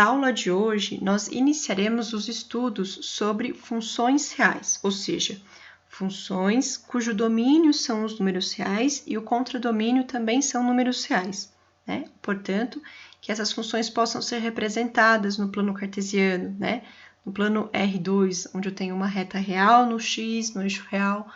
Na aula de hoje, nós iniciaremos os estudos sobre funções reais, ou seja, funções cujo domínio são os números reais e o contradomínio também são números reais, né? Portanto, que essas funções possam ser representadas no plano cartesiano, né? No plano R2, onde eu tenho uma reta real no x, no eixo real,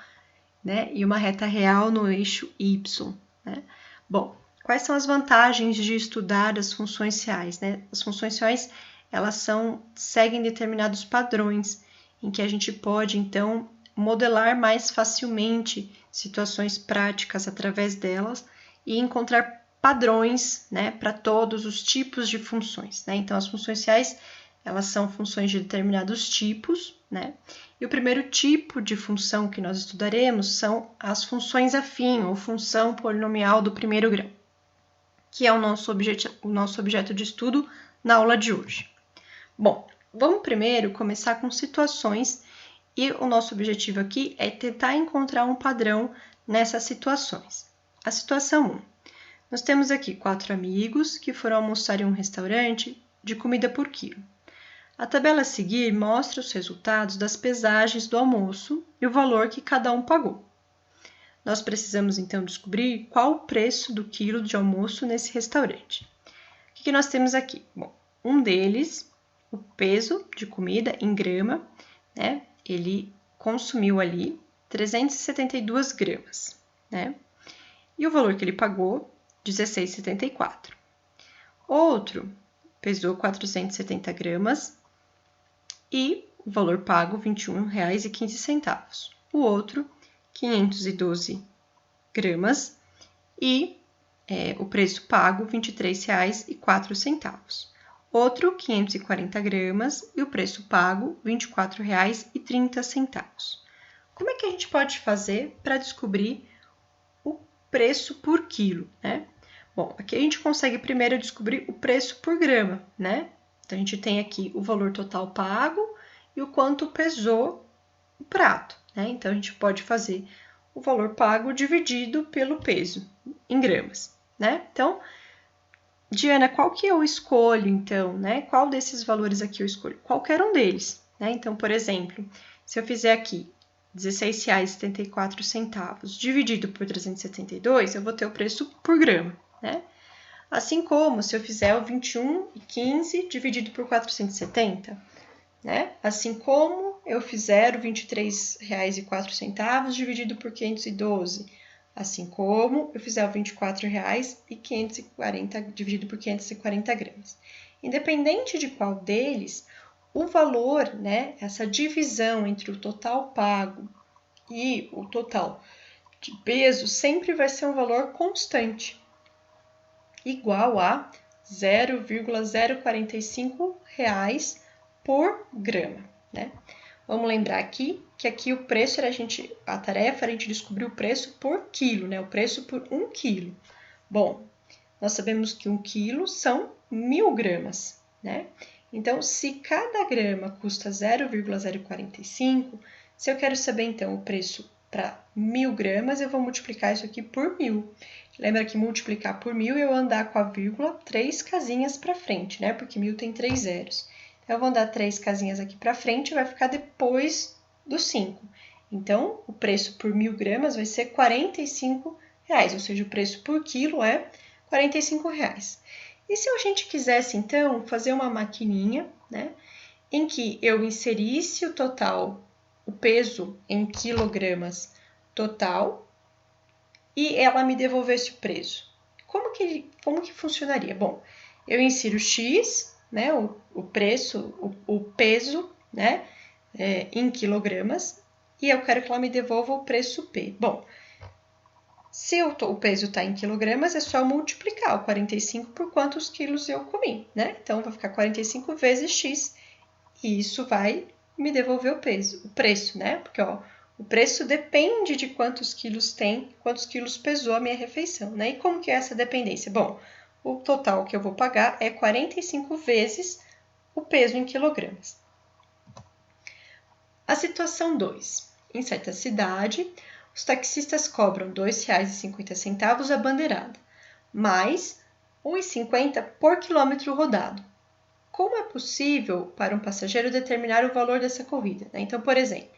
né? E uma reta real no eixo y, né? Bom, quais são as vantagens de estudar as funções reais, né? As funções reais, elas seguem determinados padrões em que a gente pode, então, modelar mais facilmente situações práticas através delas e encontrar padrões, né, para todos os tipos de funções, né? Então, as funções reais, elas são funções de determinados tipos, né? E o primeiro tipo de função que nós estudaremos são as funções afim, ou função polinomial do primeiro grau, que é o nosso objeto de estudo na aula de hoje. Bom, vamos primeiro começar com situações e o nosso objetivo aqui é tentar encontrar um padrão nessas situações. A situação 1. Nós temos aqui 4 amigos que foram almoçar em um restaurante de comida por quilo. A tabela a seguir mostra os resultados das pesagens do almoço e o valor que cada um pagou. Nós precisamos, então, descobrir qual o preço do quilo de almoço nesse restaurante. O que nós temos aqui? Bom, um deles, o peso de comida em grama, né? Ele consumiu ali 372 gramas, né? E o valor que ele pagou, 16,74. Outro pesou 470 gramas e o valor pago, R$ 21,15. O outro, 512 gramas e o preço pago, R$ 23,04. Outro, 540 gramas e o preço pago, R$ 24,30. Como é que a gente pode fazer para descobrir o preço por quilo, né? Bom, aqui a gente consegue primeiro descobrir o preço por grama, né? Então, a gente tem aqui o valor total pago e o quanto pesou o prato, né? Então, a gente pode fazer o valor pago dividido pelo peso em gramas, né? Então, Diana, qual que eu escolho, então, né? Qual desses valores aqui eu escolho? Qualquer um deles, né? Então, por exemplo, se eu fizer aqui R$16,74 dividido por 372, eu vou ter o preço por grama, né? Assim como se eu fizer o 21,15 dividido por 470, né? Assim como eu fizer o R$23,04 dividido por 512, assim como eu fizer o R$24,540 dividido por 540 gramas. Independente de qual deles, o valor, né, essa divisão entre o total pago e o total de peso sempre vai ser um valor constante, igual a R$ 0,045 por grama, né? Vamos lembrar aqui que aqui o preço era a tarefa era a gente descobrir o preço por quilo, né? O preço por 1 quilo. Bom, nós sabemos que 1 quilo são 1.000 gramas, né? Então, se cada grama custa 0,045, se eu quero saber, então, o preço para 1.000 gramas, eu vou multiplicar isso aqui por 1.000. Lembra que multiplicar por 1.000 eu andar com a vírgula 3 casinhas para frente, né? Porque 1.000 tem 3 zeros. Então, eu vou andar 3 casinhas aqui para frente e vai ficar depois do 5. Então, o preço por 1.000 gramas vai ser R$ 45, ou seja, o preço por quilo é R$ 45. E se a gente quisesse, então, fazer uma maquininha, né, em que eu inserisse o total, o peso em quilogramas total, e ela me devolvesse o preço. Como que funcionaria? Bom, eu insiro X, né, o preço, o peso, né, em quilogramas, e eu quero que ela me devolva o preço P. Bom, se o peso está em quilogramas, é só multiplicar o 45 por quantos quilos eu comi, né? Então, vai ficar 45 vezes X, e isso vai me devolver o preço, né? Porque, ó, o preço depende de quantos quilos pesou a minha refeição, né? E como que é essa dependência? Bom, o total que eu vou pagar é 45 vezes o peso em quilogramas. A situação 2. Em certa cidade, os taxistas cobram R$ 2,50 a bandeirada, mais R$ 1,50 por quilômetro rodado. como é possível para um passageiro determinar o valor dessa corrida? Então, por exemplo,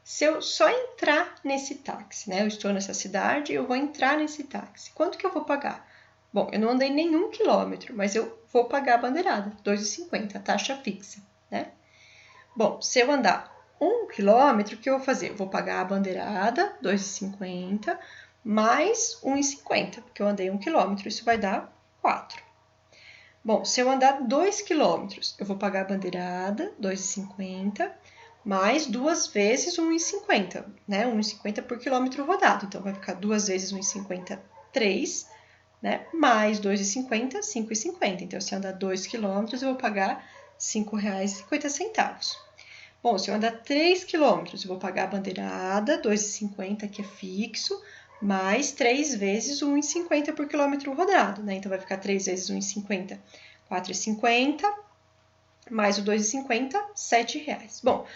se eu só entrar nesse táxi, né? Eu estou nessa cidade, eu vou entrar nesse táxi. Quanto que eu vou pagar? Bom, eu não andei nenhum quilômetro, mas eu vou pagar a bandeirada, R$ 2,50, a taxa fixa, né? Bom, se eu andar 1 quilômetro, o que eu vou fazer? Eu vou pagar a bandeirada, R$ 2,50, mais R$ 1,50, porque eu andei 1 quilômetro, isso vai dar 4. Bom, se eu andar 2 quilômetros, eu vou pagar a bandeirada, R$ 2,50, mais 2 vezes R$ 1,50, né? R$ 1,50 por quilômetro rodado. Então, vai ficar 2 vezes R$ 1,50, 3, né? Mais R$ 2,50, R$ 5,50. Então, se eu andar 2 quilômetros, eu vou pagar R$ 5,50. Bom, se eu andar 3 quilômetros, eu vou pagar a bandeirada, R$ 2,50, que é fixo, mais 3 vezes R$ 1,50 por quilômetro rodado, né? Então, vai ficar 3 vezes R$ 1,50, R$ 4,50, mais o R$ 2,50, R$ 7,00. Bom,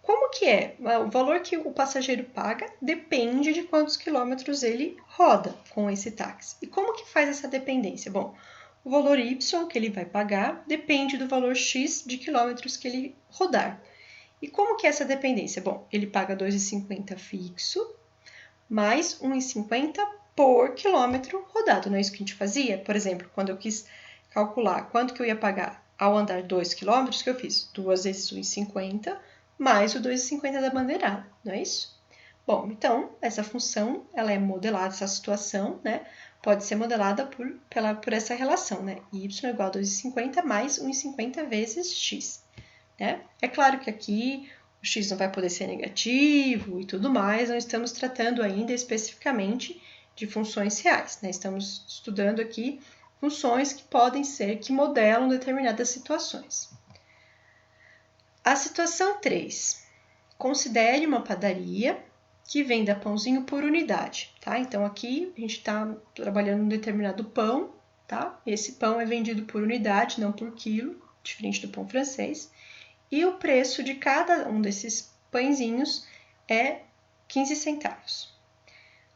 como que é? O valor que o passageiro paga depende de quantos quilômetros ele roda com esse táxi. E como que faz essa dependência? Bom, o valor Y que ele vai pagar depende do valor X de quilômetros que ele rodar. E como que é essa dependência? Bom, ele paga R$ 2,50 fixo, mais R$ 1,50 por quilômetro rodado. Não é isso que a gente fazia? Por exemplo, quando eu quis calcular quanto que eu ia pagar ao andar 2 quilômetros, que eu fiz 2 vezes R$ 1,50 mais o 2,50 da bandeirada, não é isso? Bom, então, essa função, ela é modelada, essa situação, né? Pode ser modelada por essa relação, né? Y igual a 2,50 mais 1,50 vezes x, né? É claro que aqui o x não vai poder ser negativo e tudo mais, não estamos tratando ainda especificamente de funções reais, né? Estamos estudando aqui funções que podem ser, que modelam determinadas situações. A situação 3. Considere uma padaria que venda pãozinho por unidade, tá? Então, aqui a gente está trabalhando um determinado pão, tá? Esse pão é vendido por unidade, não por quilo, diferente do pão francês. E o preço de cada um desses pãezinhos é 15 centavos.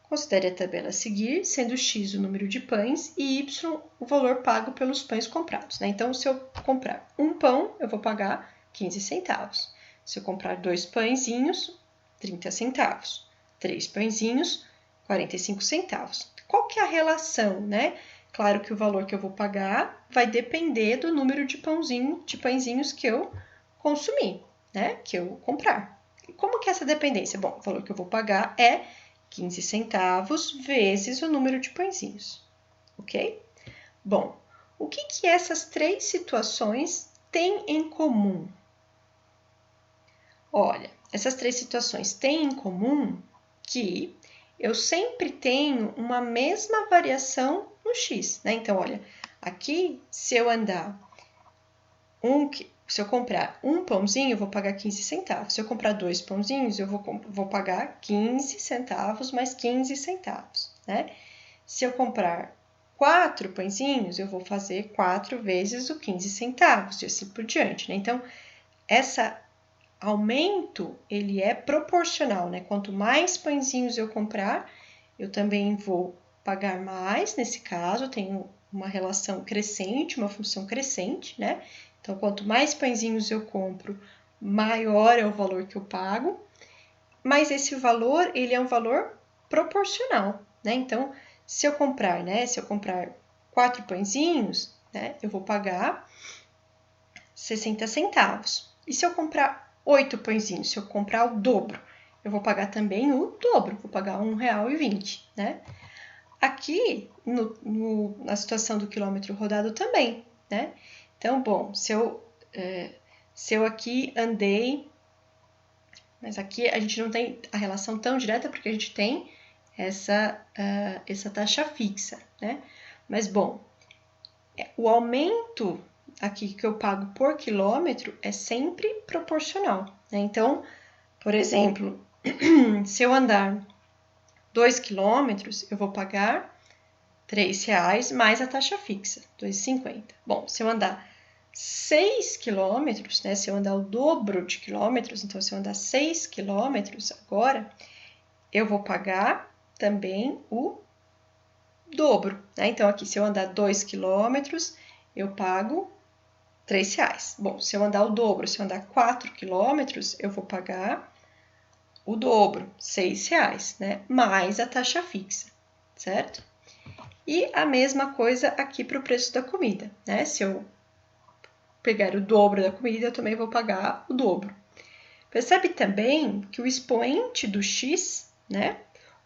Considere a tabela a seguir, sendo x o número de pães e y o valor pago pelos pães comprados, né? Então, se eu comprar um pão, eu vou pagar 15 centavos. Se eu comprar 2 pãezinhos, 30 centavos. 3 pãezinhos, 45 centavos. Qual que é a relação, né? Claro que o valor que eu vou pagar vai depender do número de pãezinhos que eu consumir, né? Que eu comprar. E como que é essa dependência? Bom, o valor que eu vou pagar é 15 centavos vezes o número de pãezinhos, ok? Bom, o que essas 3 situações têm em comum? Olha, essas 3 situações têm em comum que eu sempre tenho uma mesma variação no x, né? Então, olha, aqui, se eu comprar um pãozinho, eu vou pagar 15 centavos. Se eu comprar 2 pãozinhos, eu vou pagar 15 centavos mais 15 centavos, né? Se eu comprar 4 pãezinhos, eu vou fazer 4 vezes o 15 centavos e assim por diante, né? Então, esse aumento, ele é proporcional, né? Quanto mais pãezinhos eu comprar, eu também vou pagar mais, nesse caso, eu tenho uma relação crescente, uma função crescente, né? Então, quanto mais pãezinhos eu compro, maior é o valor que eu pago, mas esse valor, ele é um valor proporcional, né? Então, se eu comprar 4 pãezinhos, né, eu vou pagar 60 centavos. E se eu comprar 8 pãezinhos, se eu comprar o dobro, eu vou pagar também o dobro, vou pagar R$ 1,20, né? Aqui, na situação do quilômetro rodado também, né? Então, bom, se eu aqui andei, mas aqui a gente não tem a relação tão direta porque a gente tem essa taxa fixa, né? Mas, bom, o aumento aqui que eu pago por quilômetro é sempre proporcional, né? Então, por exemplo, se eu andar 2 quilômetros, eu vou pagar R$ 3,00 mais a taxa fixa, R$ 2,50. Bom, se eu andar 6 quilômetros, né? Se eu andar o dobro de quilômetros, então se eu andar 6 quilômetros agora, eu vou pagar também o dobro, né? Então, aqui, se eu andar 2 quilômetros, eu pago R$3. Bom, se eu andar o dobro, se eu andar 4 quilômetros, eu vou pagar o dobro, R$6, né? Mais a taxa fixa, certo? E a mesma coisa aqui para o preço da comida, né? Se eu pegar o dobro da comida, eu também vou pagar o dobro. Percebe também que o expoente do x, né?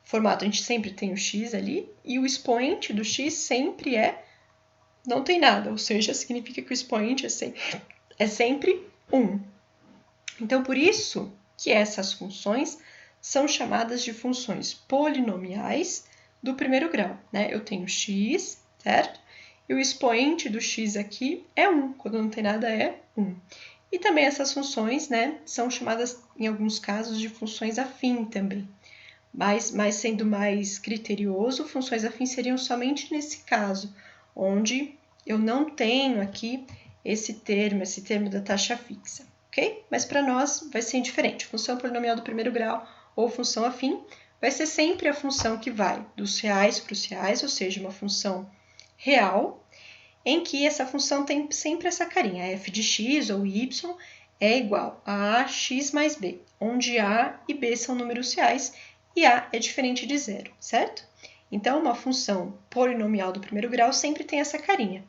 O formato, a gente sempre tem o x ali, e o expoente do x sempre não tem nada, ou seja, significa que o expoente é sempre 1. Então, por isso que essas funções são chamadas de funções polinomiais do primeiro grau, né? Eu tenho x, certo? E o expoente do x aqui é 1, quando não tem nada é 1. E também essas funções, né, são chamadas, em alguns casos, de funções afins também. Mas sendo mais criterioso, funções afins seriam somente nesse caso, onde eu não tenho aqui esse termo da taxa fixa, ok? Mas para nós vai ser indiferente. Função polinomial do primeiro grau ou função afim vai ser sempre a função que vai dos reais para os reais, ou seja, uma função real, em que essa função tem sempre essa carinha, f de x ou y é igual a x mais b, onde a e b são números reais e a é diferente de zero, certo? Então, uma função polinomial do primeiro grau sempre tem essa carinha,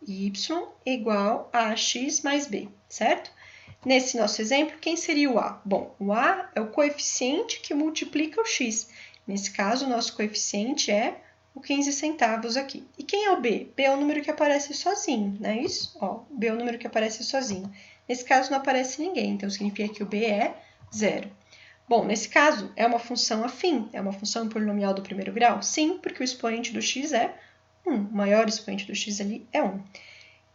y igual a x mais b, certo? Nesse nosso exemplo, quem seria o a? Bom, o a é o coeficiente que multiplica o x. Nesse caso, o nosso coeficiente é o 15 centavos aqui. E quem é o b? B é o número que aparece sozinho, não é isso? Ó, b é o número que aparece sozinho. Nesse caso, não aparece ninguém, então significa que o b é 0. Bom, nesse caso, é uma função afim, é uma função polinomial do primeiro grau? Sim, porque o expoente do x é 1, o maior expoente do x ali é 1.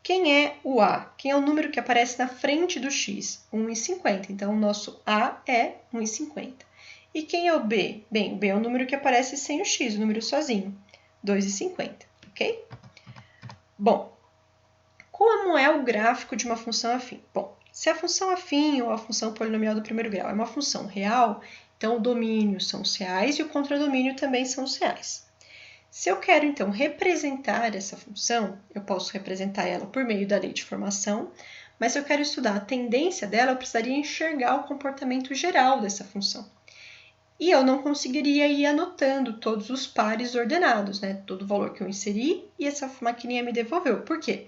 Quem é o a? Quem é o número que aparece na frente do x? 1,50. Então, o nosso a é 1,50. E quem é o b? Bem, o b é o número que aparece sem o x, o número sozinho, 2,50, ok? Bom, como é o gráfico de uma função afim? Bom, se a função afim ou a função polinomial do primeiro grau é uma função real, então o domínio são os reais e o contradomínio também são os reais. Se eu quero, então, representar essa função, eu posso representar ela por meio da lei de formação, mas se eu quero estudar a tendência dela, eu precisaria enxergar o comportamento geral dessa função. E eu não conseguiria ir anotando todos os pares ordenados, né? Todo o valor que eu inseri e essa maquininha me devolveu. Por quê?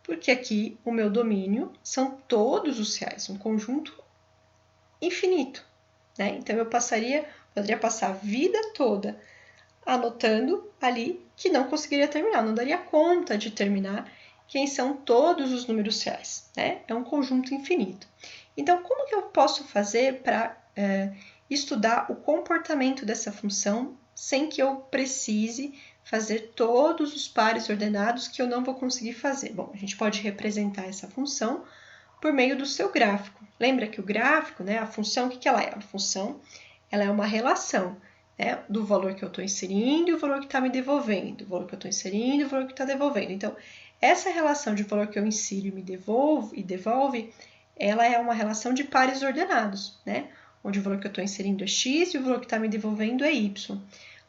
Porque aqui o meu domínio são todos os reais, um conjunto infinito, né? Então, eu poderia passar a vida toda anotando ali que não conseguiria terminar, não daria conta de terminar quem são todos os números reais, né? É um conjunto infinito. Então, como que eu posso fazer para estudar o comportamento dessa função sem que eu precise fazer todos os pares ordenados que eu não vou conseguir fazer? Bom, a gente pode representar essa função por meio do seu gráfico. Lembra que o gráfico, né, a função, o que ela é? A função, ela é uma relação, né, do valor que eu estou inserindo e o valor que está me devolvendo, o valor que eu estou inserindo e o valor que está devolvendo. Então, essa relação de valor que eu insiro e me devolve, ela é uma relação de pares ordenados, né? Onde o valor que eu estou inserindo é x e o valor que está me devolvendo é y.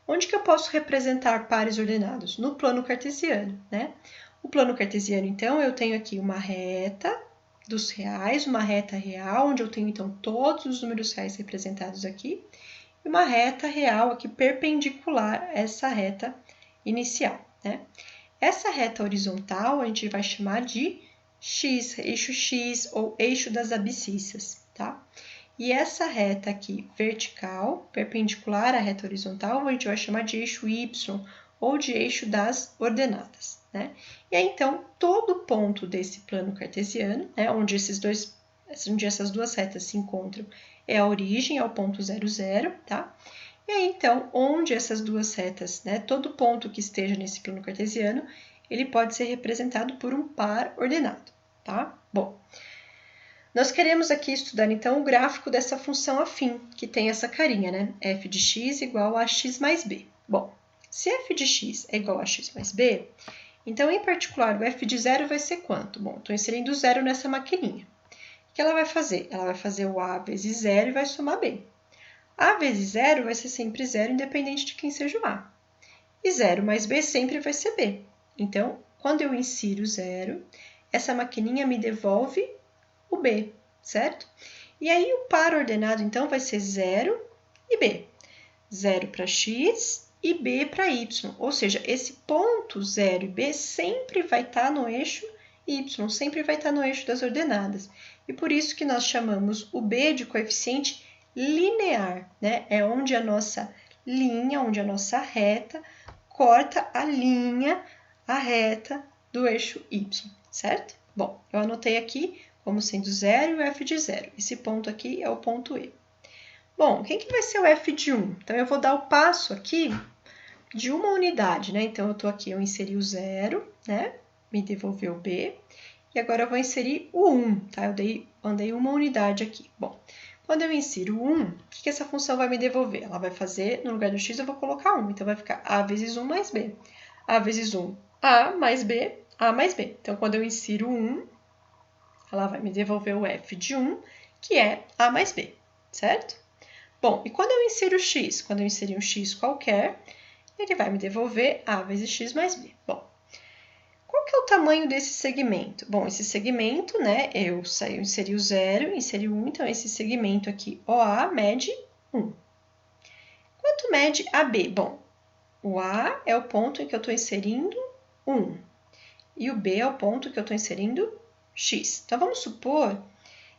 Onde que eu posso representar pares ordenados? No plano cartesiano, né? O plano cartesiano, então, eu tenho aqui uma reta dos reais, uma reta real, onde eu tenho, então, todos os números reais representados aqui, e uma reta real aqui perpendicular a essa reta inicial, né? Essa reta horizontal a gente vai chamar de x, eixo x ou eixo das abscissas, tá? E essa reta aqui vertical, perpendicular à reta horizontal, a gente vai chamar de eixo y ou de eixo das ordenadas, né? E aí, então, todo ponto desse plano cartesiano, né, onde essas duas retas se encontram, é a origem, é o ponto 0, 0, tá? E aí, então, onde essas duas retas, né, todo ponto que esteja nesse plano cartesiano, ele pode ser representado por um par ordenado, tá? Bom, nós queremos aqui estudar, então, o gráfico dessa função afim, que tem essa carinha, né? f de x igual a x mais b. Bom, se f de x é igual a x mais b, então, em particular, o f de 0 vai ser quanto? Bom, estou inserindo 0 nessa maquininha. O que ela vai fazer? Ela vai fazer o a vezes 0 e vai somar b. A vezes 0 vai ser sempre 0, independente de quem seja o a. E 0 mais b sempre vai ser b. Então, quando eu insiro 0, essa maquininha me devolve o B, certo? E aí, o par ordenado, então, vai ser 0 e B. 0 para x e B para y. Ou seja, esse ponto 0 e B sempre vai estar no eixo y, sempre vai estar no eixo das ordenadas. E por isso que nós chamamos o B de coeficiente linear, né? É onde a nossa linha, onde a nossa reta corta a reta do eixo y, certo? Bom, eu anotei aqui como sendo 0 e o f de 0. Esse ponto aqui é o ponto E. Bom, quem que vai ser o f de 1? Então, eu vou dar o passo aqui de uma unidade, né? Então, eu estou aqui, eu inseri o 0, né? Me devolveu o B. E agora eu vou inserir o 1, tá? Eu andei uma unidade aqui. Bom, quando eu insiro o 1, o que essa função vai me devolver? Ela vai fazer, no lugar do x, eu vou colocar 1. Então, vai ficar a vezes 1 mais b. A vezes 1, a mais b, a mais b. Então, quando eu insiro 1, ela vai me devolver o f de 1, que é a mais b, certo? Bom, e quando eu insiro x? Quando eu inserir um x qualquer, ele vai me devolver a vezes x mais b. Bom, qual que é o tamanho desse segmento? Bom, esse segmento, né, eu inseri o 0, inseri o 1, então esse segmento aqui, OA, mede 1. Quanto mede AB? Bom, o A é o ponto em que eu estou inserindo 1, e o B é o ponto que eu estou inserindo x. Então, vamos supor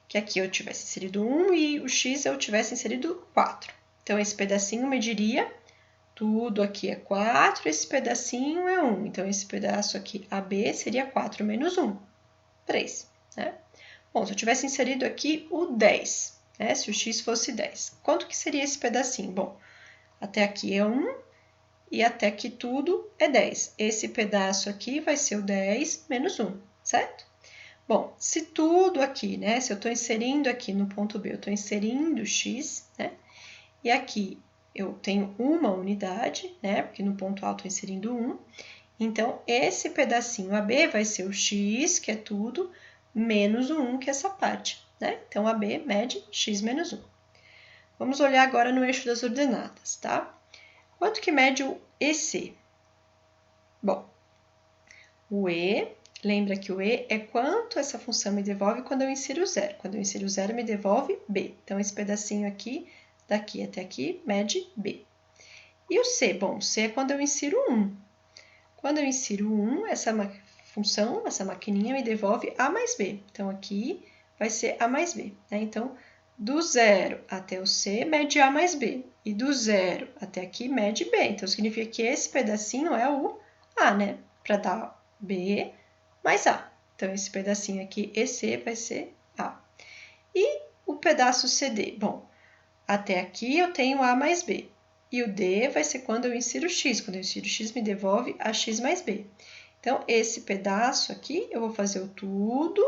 que aqui eu tivesse inserido 1 e o x eu tivesse inserido 4. Então, esse pedacinho mediria, tudo aqui é 4, esse pedacinho é 1. Então, esse pedaço aqui, AB, seria 4 menos 1, 3, né? Bom, se eu tivesse inserido aqui o 10, né? Se o x fosse 10, quanto que seria esse pedacinho? Bom, até aqui é 1 e até aqui tudo é 10. Esse pedaço aqui vai ser o 10 menos 1, certo? Bom, se tudo aqui, né? Se eu estou inserindo aqui no ponto B, eu estou inserindo x, né? E aqui eu tenho uma unidade, né? Porque no ponto A eu estou inserindo 1. Então, esse pedacinho AB vai ser o x, que é tudo, menos o 1, que é essa parte, né? Então, AB mede x menos 1. Vamos olhar agora no eixo das ordenadas, tá? Quanto que mede o EC? Bom, o E, lembra que o E é quanto essa função me devolve quando eu insiro o 0. Quando eu insiro o 0, me devolve B. Então, esse pedacinho aqui, daqui até aqui, mede B. E o C? Bom, o C é quando eu insiro 1. Quando eu insiro 1, essa função, essa maquininha, me devolve A mais B. Então, aqui vai ser A mais B, né? Então, do 0 até o C, mede A mais B. E do 0 até aqui, mede B. Então, significa que esse pedacinho é o A, né? Para dar B mais A. Então, esse pedacinho aqui, EC, vai ser A. E o pedaço CD? Bom, até aqui eu tenho A mais B. E o D vai ser quando eu insiro x. Quando eu insiro x, me devolve a x mais b. Então, esse pedaço aqui, eu vou fazer o tudo,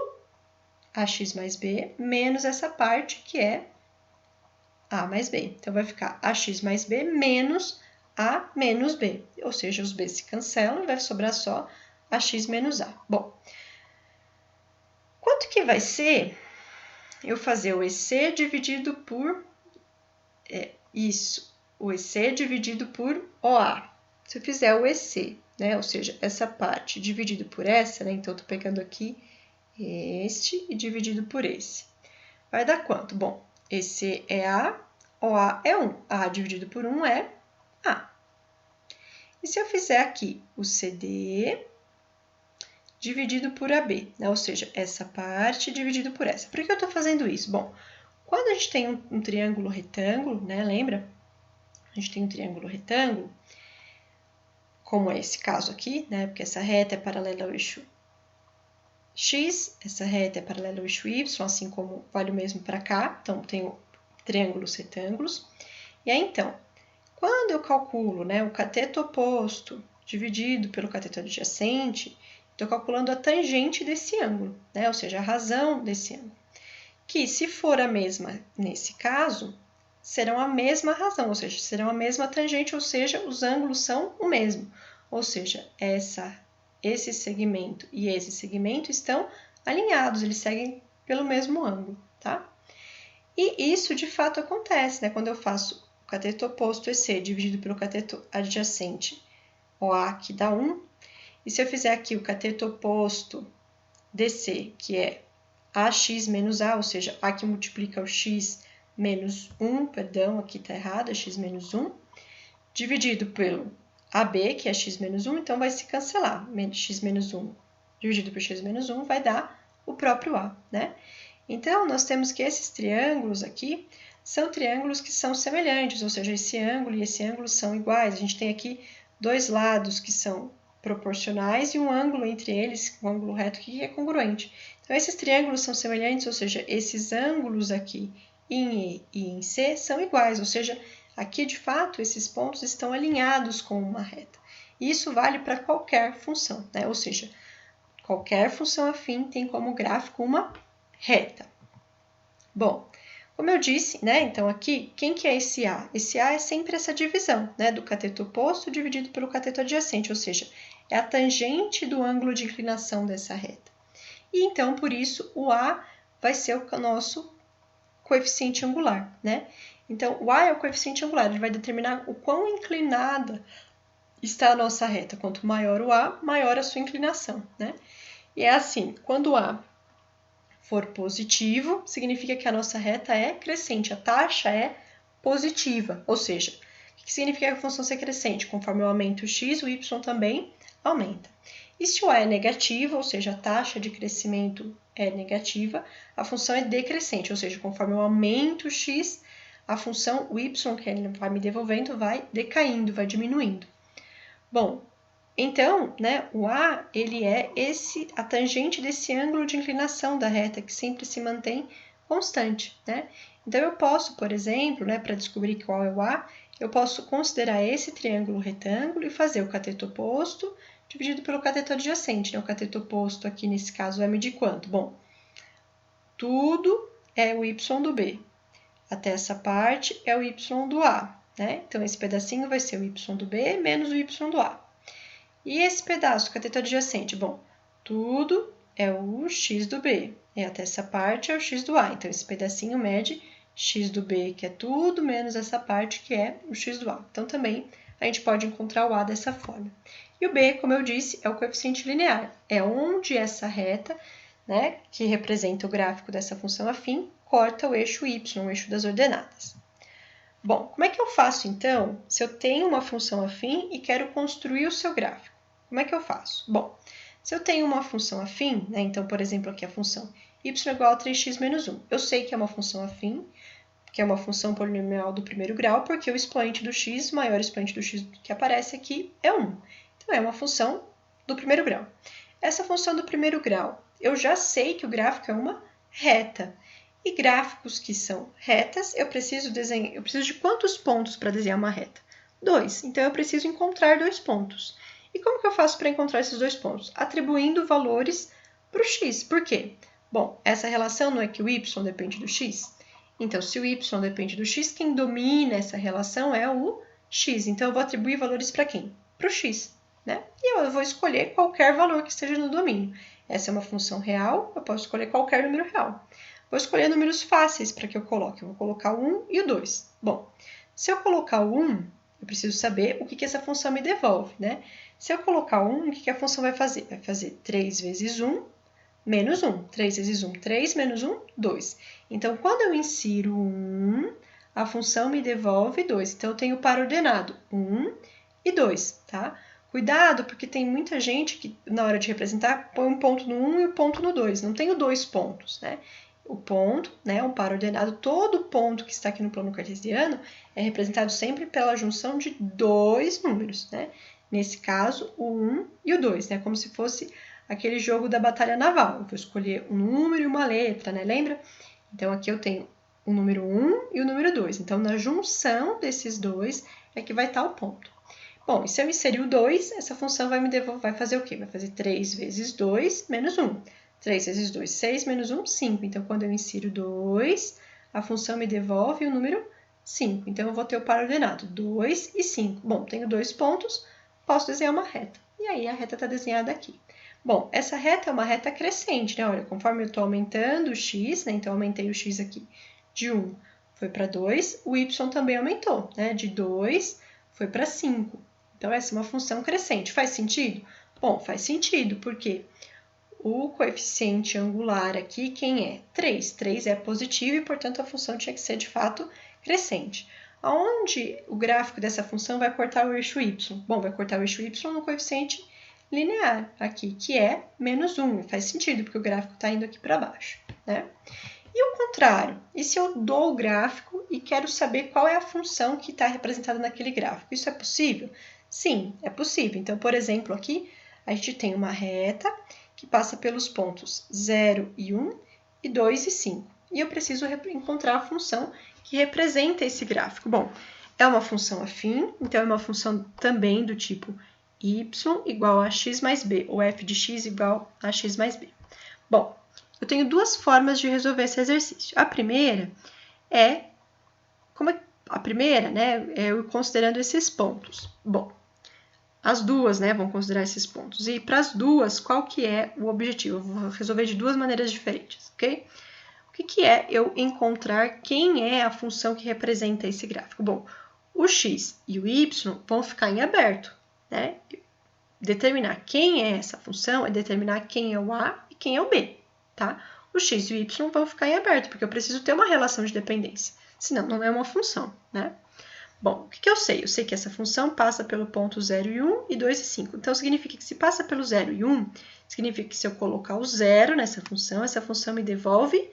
ax mais b, menos essa parte que é a mais b. Então, vai ficar ax mais b menos a menos b. Ou seja, os b se cancelam e vai sobrar só ax menos a. Bom, quanto que vai ser eu fazer o EC dividido por o EC dividido por OA. Se eu fizer o EC, né, ou seja, essa parte dividido por essa, né, então eu tô pegando aqui este e dividido por esse. Vai dar quanto? Bom, EC é A, OA é 1. A dividido por 1 é A. E se eu fizer aqui o CD dividido por AB, né, ou seja, essa parte dividido por essa. Por que eu estou fazendo isso? Bom, quando a gente tem um triângulo retângulo, né, lembra? A gente tem um triângulo retângulo, como é esse caso aqui, né? Porque essa reta é paralela ao eixo X, essa reta é paralela ao eixo Y, assim como vale o mesmo para cá. Então, tenho triângulos retângulos. E aí, então, quando eu calculo, né, o cateto oposto dividido pelo cateto adjacente, estou calculando a tangente desse ângulo, né? Ou seja, a razão desse ângulo. Que, se for a mesma nesse caso, serão a mesma razão, ou seja, serão a mesma tangente, ou seja, os ângulos são o mesmo. Ou seja, esse segmento e esse segmento estão alinhados, eles seguem pelo mesmo ângulo, tá? E isso, de fato, acontece, né? Quando eu faço o cateto oposto EC dividido pelo cateto adjacente OA, que dá 1, e se eu fizer aqui o cateto oposto dc, que é ax menos a, ou seja, a que multiplica o x menos 1, perdão, aqui está errado, é x menos 1, dividido pelo AB, que é x menos 1, então vai se cancelar. X menos 1 dividido por x menos 1 vai dar o próprio A, né? Então, nós temos que esses triângulos aqui são triângulos que são semelhantes, ou seja, esse ângulo e esse ângulo são iguais. A gente tem aqui dois lados que são proporcionais e um ângulo entre eles, um ângulo reto que é congruente. Então, esses triângulos são semelhantes, ou seja, esses ângulos aqui em E e em C são iguais, ou seja, aqui de fato esses pontos estão alinhados com uma reta. E isso vale para qualquer função, né? Ou seja, qualquer função afim tem como gráfico uma reta. Bom, como eu disse, né? Então aqui, quem que é esse A? Esse A é sempre essa divisão, né? Do cateto oposto dividido pelo cateto adjacente, ou seja, é a tangente do ângulo de inclinação dessa reta. E então, por isso, o A vai ser o nosso coeficiente angular, né? Então, o A é o coeficiente angular, ele vai determinar o quão inclinada está a nossa reta. Quanto maior o A, maior a sua inclinação, né? E é assim, quando o A for positivo, significa que a nossa reta é crescente, a taxa é positiva, ou seja, o que significa a função ser crescente? Conforme eu aumento o x, o y também aumenta. E se o A é negativo, ou seja, a taxa de crescimento é negativa, a função é decrescente, ou seja, conforme eu aumento o x, a função, o y que ele vai me devolvendo, vai decaindo, vai diminuindo. Bom, então, né, o A, ele é a tangente desse ângulo de inclinação da reta, que sempre se mantém constante, né? Então, eu posso, por exemplo, né, para descobrir qual é o A, eu posso considerar esse triângulo retângulo e fazer o cateto oposto dividido pelo cateto adjacente, né? O cateto oposto aqui, nesse caso, vai medir quanto? Bom, tudo é o y do B. Até essa parte é o y do A, né? Então, esse pedacinho vai ser o y do B menos o y do A. E esse pedaço, cateto adjacente? Bom, tudo é o x do B. E até essa parte é o x do A. Então, esse pedacinho mede x do B, que é tudo, menos essa parte, que é o x do A. Então, também a gente pode encontrar o A dessa forma. E o B, como eu disse, é o coeficiente linear. É onde essa reta, né, que representa o gráfico dessa função afim, corta o eixo y, o eixo das ordenadas. Bom, como é que eu faço, então, se eu tenho uma função afim e quero construir o seu gráfico? Como é que eu faço? Bom, se eu tenho uma função afim, né, então, por exemplo, aqui a função y igual a 3x menos 1. Eu sei que é uma função afim, que é uma função polinomial do primeiro grau, porque o expoente do x, o maior expoente do x que aparece aqui, é 1. Então, é uma função do primeiro grau. Essa função do primeiro grau, eu já sei que o gráfico é uma reta. E gráficos que são retas, eu preciso de quantos pontos para desenhar uma reta? 2. Então, eu preciso encontrar 2 pontos. E como que eu faço para encontrar esses 2 pontos? Atribuindo valores para o x. Por quê? Bom, essa relação não é que o y depende do x? Então, se o y depende do x, quem domina essa relação é o x. Então, eu vou atribuir valores para quem? Para o x, né? E eu vou escolher qualquer valor que esteja no domínio. Essa é uma função real, eu posso escolher qualquer número real. Vou escolher números fáceis para que eu coloque. Eu vou colocar o 1 e o 2. Bom, se eu colocar o 1, eu preciso saber o que essa função me devolve, né? Se eu colocar o 1, o que a função vai fazer? Vai fazer 3 vezes 1 menos 1. 3 vezes 1, 3 menos 1, 2. Então, quando eu insiro 1, a função me devolve 2. Então, eu tenho par ordenado 1 e 2, tá? Cuidado, porque tem muita gente que, na hora de representar, põe um ponto no 1 e um ponto no 2. Não tenho 2 pontos, né? O ponto, né, um par ordenado, todo ponto que está aqui no plano cartesiano é representado sempre pela junção de 2 números, né? Nesse caso, o 1 e o 2, né? Como se fosse aquele jogo da batalha naval. Eu vou escolher um número e uma letra, né? Lembra? Então, aqui eu tenho o número 1 e o número 2. Então, na junção desses dois é que vai estar o ponto. Bom, e se eu inserir o 2, essa função vai fazer o quê? Vai fazer 3 vezes 2 menos 1. 3 vezes 2, 6, menos 1, 5. Então, quando eu insiro 2, a função me devolve o número 5. Então, eu vou ter o par ordenado 2 e 5. Bom, tenho 2 pontos, posso desenhar uma reta. E aí, a reta está desenhada aqui. Bom, essa reta é uma reta crescente, né? Olha, conforme eu estou aumentando o x, né? Então, eu aumentei o x aqui de 1 foi para 2, o y também aumentou, né? De 2 foi para 5. Então, essa é uma função crescente. Faz sentido? Bom, faz sentido, porque o coeficiente angular aqui, quem é? 3. 3 é positivo e, portanto, a função tinha que ser, de fato, crescente. Aonde o gráfico dessa função vai cortar o eixo y? Bom, vai cortar o eixo y no coeficiente linear aqui, que é menos 1. Faz sentido, porque o gráfico está indo aqui para baixo, né? E o contrário, e se eu dou o gráfico e quero saber qual é a função que está representada naquele gráfico? Isso é possível? Sim, é possível. Então, por exemplo, aqui a gente tem uma reta que passa pelos pontos 0 e 1, e 2 e 5. E eu preciso encontrar a função que representa esse gráfico. Bom, é uma função afim, então é uma função também do tipo y igual a x mais b, ou f de x igual a x mais b. Bom, eu tenho duas formas de resolver esse exercício. A primeira é eu considerando esses pontos. Bom, as duas, né, vão considerar esses pontos. E para as duas, qual que é o objetivo? Eu vou resolver de duas maneiras diferentes, ok? O que é eu encontrar quem é a função que representa esse gráfico? Bom, o x e o y vão ficar em aberto, né? Determinar quem é essa função é determinar quem é o a e quem é o b, tá? O x e o y vão ficar em aberto, porque eu preciso ter uma relação de dependência, senão não é uma função, né? Bom, o que eu sei? Eu sei que essa função passa pelo ponto 0 e 1 e 2 e 5. Então, significa que se passa pelo 0 e 1, significa que se eu colocar o 0 nessa função, essa função me devolve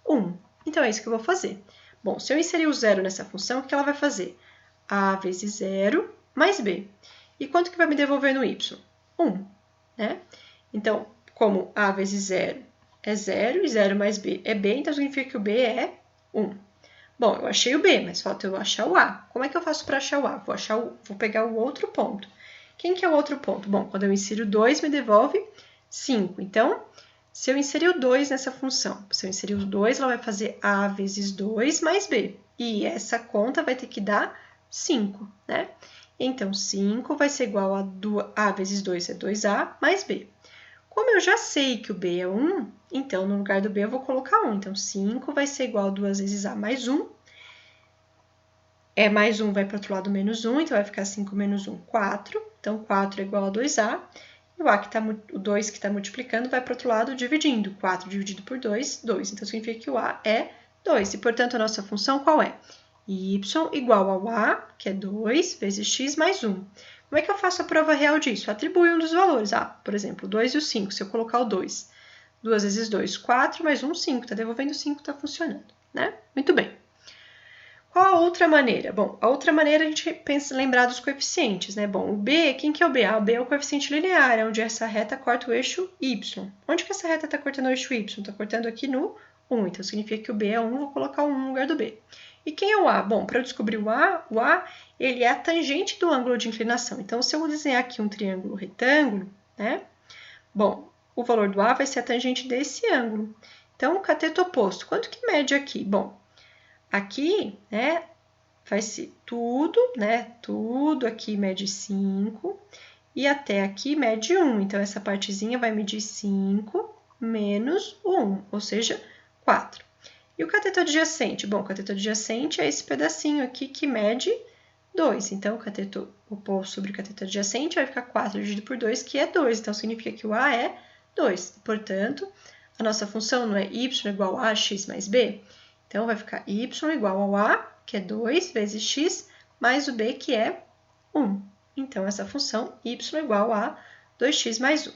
1. Então, é isso que eu vou fazer. Bom, se eu inserir o 0 nessa função, o que ela vai fazer? A vezes 0 mais b. E quanto que vai me devolver no y? 1, né? Então, como a vezes 0 é 0 e 0 mais b é b, então significa que o b é 1. Bom, eu achei o B, mas falta eu achar o A. Como é que eu faço para achar o A? Vou pegar o outro ponto. Quem que é o outro ponto? Bom, quando eu insiro 2, me devolve 5. Então, se eu inserir o 2 nessa função, se eu inserir o 2, ela vai fazer A vezes 2 mais B. E essa conta vai ter que dar 5, né? Então, 5 vai ser igual a A vezes 2 é 2A mais B. Como eu já sei que o B é 1, então, no lugar do B, eu vou colocar 1. Então, 5 vai ser igual a 2 vezes A mais 1. Mais 1 vai para o outro lado menos 1, então vai ficar 5 menos 1, 4. Então, 4 é igual a 2A. E o 2 que está multiplicando vai para o outro lado dividindo. 4 dividido por 2, 2. Então, significa que o A é 2. E, portanto, a nossa função qual é? Y igual ao A, que é 2, vezes x mais 1. Como é que eu faço a prova real disso? Atribui um dos valores. Por exemplo, o 2 e o 5. Se eu colocar o 2, 2 vezes 2, 4, mais 1, 5. Está devolvendo 5, está funcionando, né? Muito bem. Qual a outra maneira? Bom, a outra maneira a gente lembrar dos coeficientes, né? Bom, o B, quem que é o B? O B é o coeficiente linear, é onde essa reta corta o eixo Y. Onde que essa reta está cortando o eixo Y? Está cortando aqui no 1, então significa que o B é 1, vou colocar o 1 no lugar do B. E quem é o A? Bom, para eu descobrir o A ele é a tangente do ângulo de inclinação. Então, se eu desenhar aqui um triângulo retângulo, né? Bom, o valor do A vai ser a tangente desse ângulo. Então, o cateto oposto, quanto que mede aqui? Bom, aqui, né, vai ser tudo, né? Tudo aqui mede 5 e até aqui mede 1. Então, essa partezinha vai medir 5 menos o 1, ou seja, 4. E o cateto adjacente? Bom, o cateto adjacente é esse pedacinho aqui que mede 2. Então, o cateto oposto sobre o cateto adjacente vai ficar 4 dividido por 2, que é 2. Então, significa que o A é 2. Portanto, a nossa função não é y igual a x mais b? Então, vai ficar y igual ao A, que é 2 vezes x, mais o b, que é 1. Então, essa função y igual a 2x mais 1.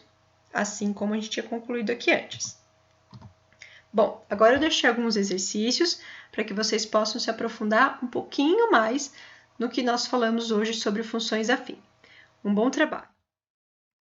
Assim como a gente tinha concluído aqui antes. Bom, agora eu deixei alguns exercícios para que vocês possam se aprofundar um pouquinho mais no que nós falamos hoje sobre funções afins. Um bom trabalho!